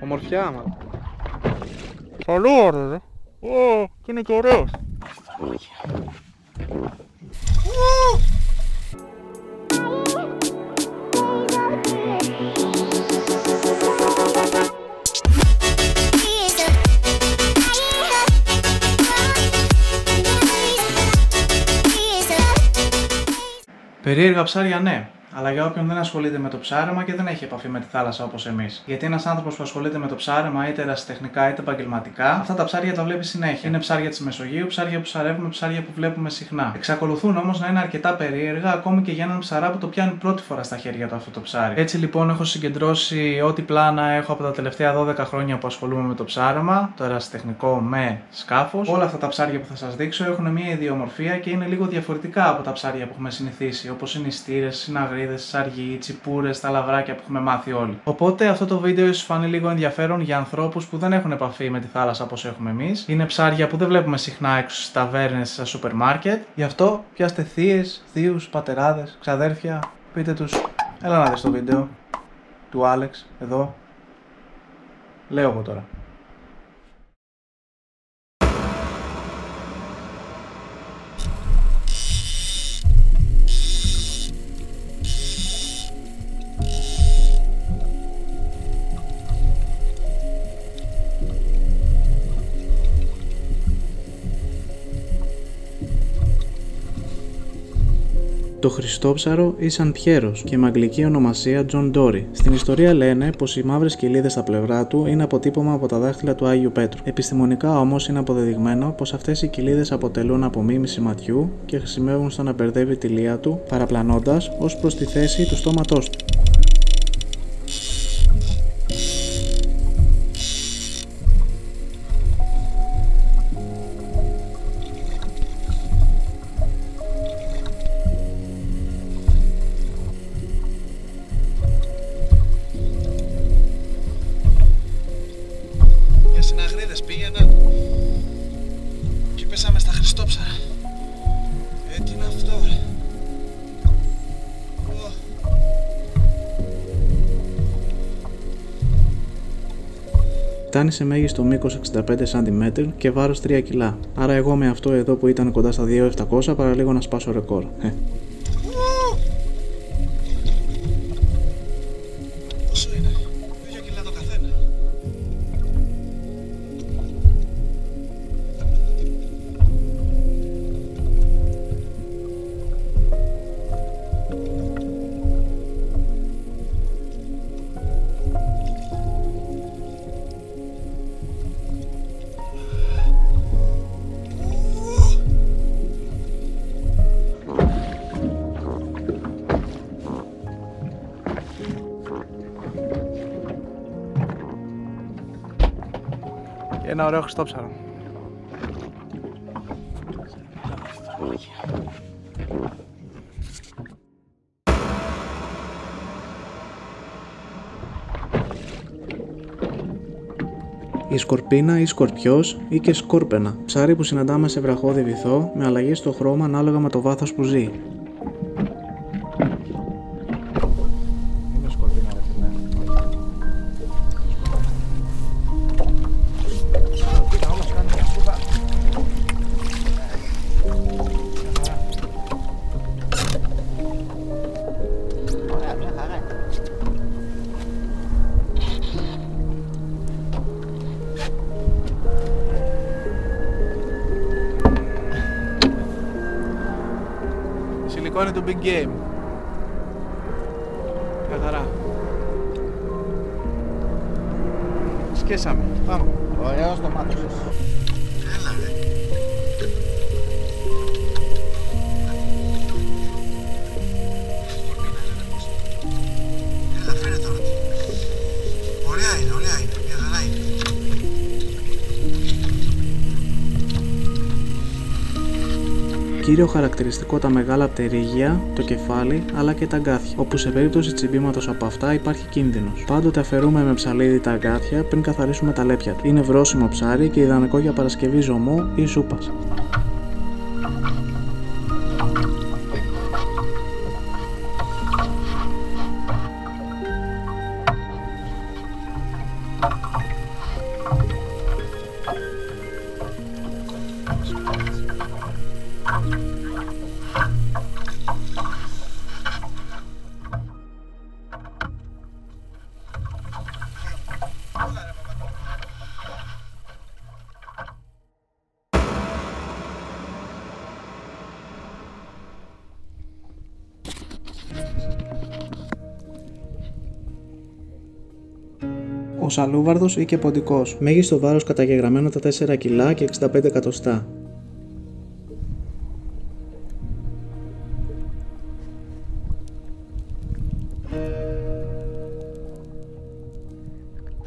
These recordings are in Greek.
Ομορφιά, μα. Πολύ ωραίο, ρε. Και είναι και ωραίος. Περίεργα ψάρια, ναι. Αλλά για όποιον δεν ασχολείται με το ψάρεμα και δεν έχει επαφή με τη θάλασσα όπως εμείς. Γιατί ένας άνθρωπος που ασχολείται με το ψάρεμα, είτε ερασιτεχνικά είτε επαγγελματικά, αυτά τα ψάρια τα βλέπει συνέχεια. Είναι ψάρια της Μεσογείου, ψάρια που ψαρεύουμε, ψάρια που βλέπουμε συχνά. Εξακολουθούν όμως να είναι αρκετά περίεργα, ακόμη και για έναν ψαρά που το πιάνει πρώτη φορά στα χέρια του αυτό το ψάρι. Έτσι λοιπόν έχω συγκεντρώσει ό,τι πλάνα έχω από τα τελευταία 12 χρόνια που ασχολούμαι με το ψάρεμα, το ερασιτεχνικό με σκάφος. Όλα αυτά τα ψάρια που θα σας δείξω έχουν μια ιδιομορφία και είναι λίγο διαφορετικά από τα ψάρια που έχουμε συνηθίσει, όπως είναι οι στήρες, οι συναγρίδες, οι σαργοί, οι τσιπούρες, τα λαβράκια που έχουμε μάθει όλοι. Οπότε αυτό το βίντεο ίσως φανεί λίγο ενδιαφέρον για ανθρώπους που δεν έχουν επαφή με τη θάλασσα όπως έχουμε εμείς. Είναι ψάρια που δεν βλέπουμε συχνά έξω στις ταβέρνες, στα σούπερ μάρκετ. Γι' αυτό πιάστε θείες, θείους, πατεράδες, ξαδέρφια, πείτε τους, έλα να δεις το βίντεο του Άλεξ εδώ. Λέω εγώ τώρα. Το Χριστόψαρο ή Σαν Πιέρος και με αγγλική ονομασία John Dory. Στην ιστορία λένε πως οι μαύρες κοιλίδες στα πλευρά του είναι αποτύπωμα από τα δάχτυλα του Άγιου Πέτρου. Επιστημονικά όμως είναι αποδεδειγμένο πως αυτές οι κοιλίδες αποτελούν απομίμηση ματιού και χρησιμεύουν στο να μπερδεύει τη λία του, παραπλανώντας ως προς τη θέση του στόματός του. Συναγρίδες πήγαιναν και πέσαμε στα Χριστόψαρα. Τι είναι αυτό, ρε. Φτάνει σε μέγιστο μήκος 65 cm και βάρος 3 κιλά. Άρα εγώ με αυτό εδώ που ήταν κοντά στα 2.700 παραλίγο να σπάσω ρεκόρ. Πόσο είναι? 2 κιλά το καθένα. Ένα ωραίο Χριστόψαρο. Η σκορπίνα ή σκορπιός ή και σκόρπενα, ψάρι που συναντάμε σε βραχώδη βυθό με αλλαγές στο χρώμα ανάλογα με το βάθος που ζει. Σιλικόνι του Big Game. Καθαρά. Σκέσαμε. Πάμε. Ωραίος το μάτος. Έλα, ρε. Έλα, φέρε τώρα. Ωραία είναι, ωραία είναι. Μια χαρά είναι. Κύριο χαρακτηριστικό τα μεγάλα πτερίγια, το κεφάλι αλλά και τα αγκάθια, όπου σε περίπτωση τσιμπήματος από αυτά υπάρχει κίνδυνος. Πάντοτε αφαιρούμε με ψαλίδι τα αγκάθια πριν καθαρίσουμε τα λέπια του. Είναι βρώσιμο ψάρι και ιδανικό για παρασκευή ζωμού ή σούπας. ως αλούβαρδος ή και ποντικός. Μέγιστο βάρος καταγεγραμμένο τα 4 κιλά και 65 εκατοστά.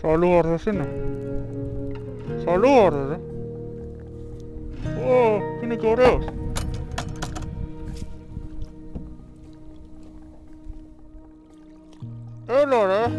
Σαλούβαρδος είναι. Σαλούβαρδος, είναι και ωραίος. Έλα ρε.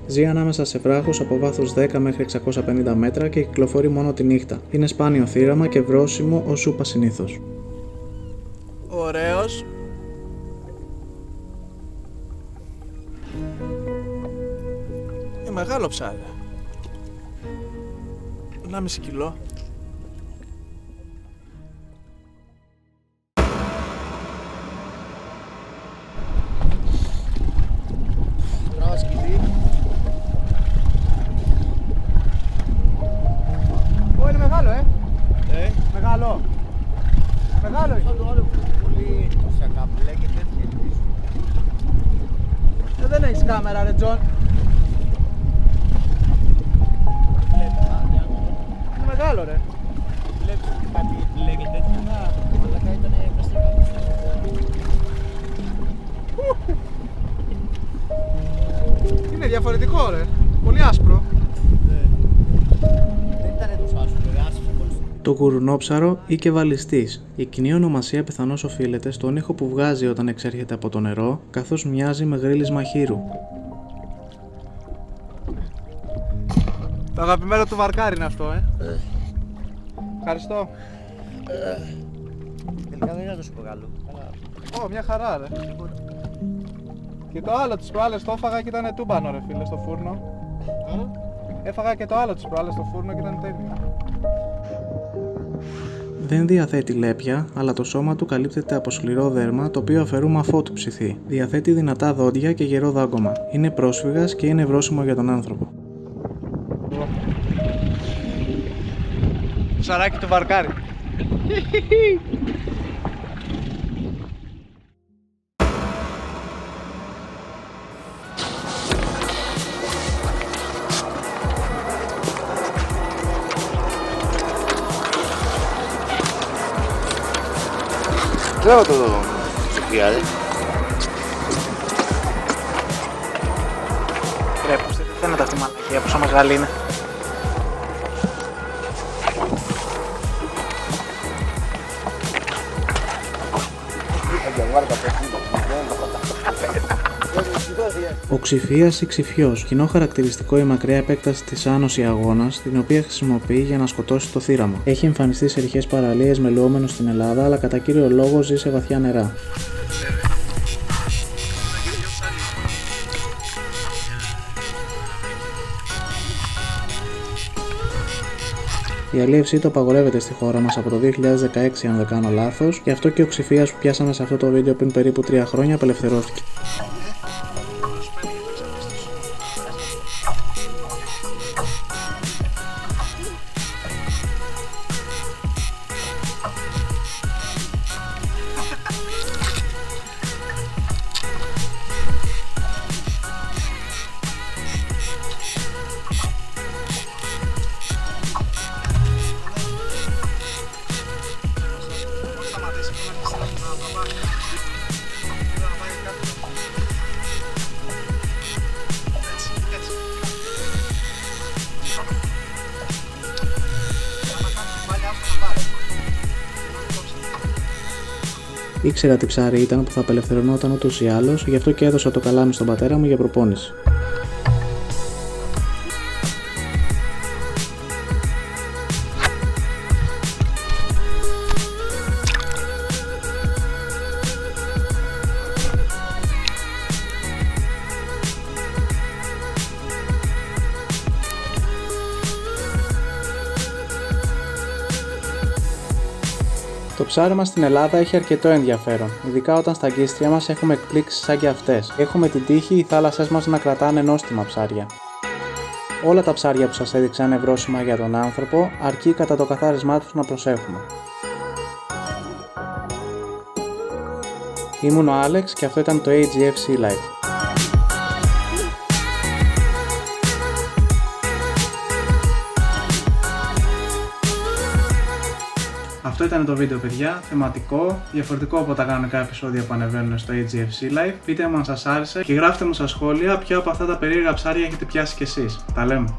Ζει ανάμεσα σε βράχους από βάθος 10 μέχρι 650 μέτρα και κυκλοφορεί μόνο τη νύχτα. Είναι σπάνιο θύραμα και βρώσιμο ως σούπα συνήθως. Ωραίος. Είναι μεγάλο ψάρι. 1,5 κιλό. Τράβα σκυλί. Είναι μεγάλο, Μεγάλο. Μεγάλο είναι. Άλλο πολύ σακά μπλε και τέτοια. Δεν έχεις κάμερα ρε Τζον. Είναι μεγάλο ρε. Βλέπεις κάτι μπλε και τέτοια. Αλλά ήταν καστρικά. Είναι διαφορετικό ρε. Πολύ άσπρο. Δεν ήταν τόσο άσπρο, άσπρο πολύ. Το γουρνόψαρο ή και βαλιστής. Η κοινή ονομασία πιθανώς οφείλεται στον ήχο που βγάζει όταν εξέρχεται από το νερό, καθώς μοιάζει με γρίλισμα χείρου. Το αγαπημένο του βαρκάρι είναι αυτό, Ευχαριστώ. Τελικά δεν είναι τόσο μεγάλο. Μια χαρά ρε. Και το άλλο τις προάλλες το έφαγα και ήταν τούμπανο ρε φίλε στο φούρνο. Έφαγα και το άλλο τις προάλλες στο φούρνο και ήταν τέλειο. Δεν διαθέτει λέπια, αλλά το σώμα του καλύπτεται από σκληρό δέρμα το οποίο αφαιρούμε αφότου ψηθεί. Διαθέτει δυνατά δόντια και γερό δάγκωμα. Είναι πρόσφυγας και είναι βρώσιμο για τον άνθρωπο. Ψαράκι του βαρκάρι. Ξέρω το Σοφία, ρε. Κρέπος, δεν φαίνεται αυτή η μαλακία, πόσο μεγάλη είναι. Ο Ξηφίας ή Ξηφιός. Κοινό χαρακτηριστικό η μακριά επέκταση της άνος ή αγώνας, την οποία χρησιμοποιεί για να σκοτώσει το θύραμα. Έχει εμφανιστεί σε ρηχές παραλίες με λουόμενους στην Ελλάδα, αλλά κατά κύριο λόγο ζει σε βαθιά νερά. Η αλίευσή του απαγορεύεται στη χώρα μας από το 2016 αν δεν κάνω λάθος, γι' αυτό και ο Ξηφίας που πιάσαμε σε αυτό το βίντεο πριν περίπου 3 χρόνια απελευθερώθηκε. Ήξερα τι ψάρι ήταν που θα απελευθερωνόταν ούτως ή άλλως, γι' αυτό και έδωσα το καλάμι στον πατέρα μου για προπόνηση. Το ψάρεμα στην Ελλάδα έχει αρκετό ενδιαφέρον, ειδικά όταν στα αγκίστρια μας έχουμε εκπλήξεις σαν και αυτές. Έχουμε την τύχη οι θάλασσές μας να κρατάνε νόστιμα ψάρια. Όλα τα ψάρια που σας έδειξα είναι βρώσιμα για τον άνθρωπο, αρκεί κατά το καθάρισμά τους να προσέχουμε. Ήμουν ο Άλεξ και αυτό ήταν το AGF Sea Life. Αυτό ήταν το βίντεο, παιδιά. Θεματικό, διαφορετικό από τα κανονικά επεισόδια που ανεβαίνουν στο AGFC Live. Πείτε μου αν σας άρεσε και γράφτε μου στα σχόλια ποια από αυτά τα περίεργα ψάρια έχετε πιάσει κι εσείς. Τα λέμε.